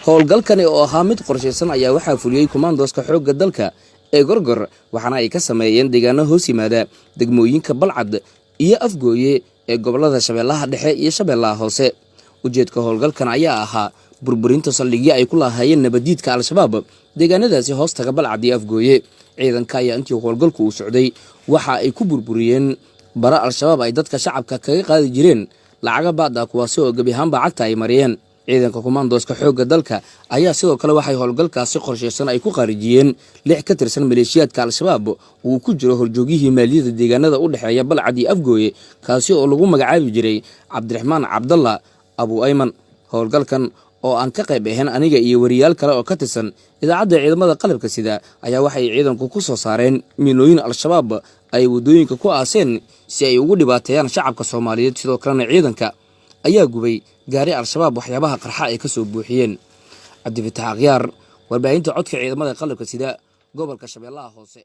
howlgalkani oo ahaa mid qorshaysan ayaa waxaa fuliyey kumaandooska xoogga dalka ee Gorgor waxaana ay ka sameeyeen deegaano hoos yimaada degmooyinka Balcad iyo Afgooye ee gobolada Shabeellaha Dhexe iyo Shabeellaha Hoose. ujeedka howlgalkan ayaa ahaa burburinta saldhigyo ay ku lahaayeen nabadiidka Al-Shabaab deegaanadaasi hoostaga Balcad iyo Afgooye. ciidanka ayaa intii howlgalku uu socday waxa ay ku burburiyeen bara Al-Shabaab ay dadka shacabka kaga qaadi jireen lacaga baad ah kuwaas oo gabi ahaanba cagta ay mariyeen. ciidanka kumaandooska xoogga dalka ayaa sidoo kale waxay howlgalkaasi qorshaysan ay ku qarijiyeen 6 ka tirsan maleeshiyaadka Al-Shabaab uu ku jiro horjoogihii maaliyada deegaanada u dhaxeeya Balcad iyo Afgooye kaasi oo lagu magacaabi jiray Cabdiraxmaan Cabdalla Abu Ayman. howlgalkan oo aan ka qayb ahayn aniga iyo wariyaal kale oo ka tirsan idaacadda ciidamada qalabka sida ayaa waxay ciidanku ku soo saareen miinooyin Al-Shabaab ay wadooyinka ku aaseen si ay ugu dhibaateeyaan shacabka Soomaaliyeed. sidoo kalena ciidanka ayaa gubay gaari Al-Shabaab waxyaabaha qarxa ay ka soo buuxiyeen. Cabdi Fataax Aqyaar, warbaahinta codka ciidamada qalabka sida gobolka Shabeellaha Hoose.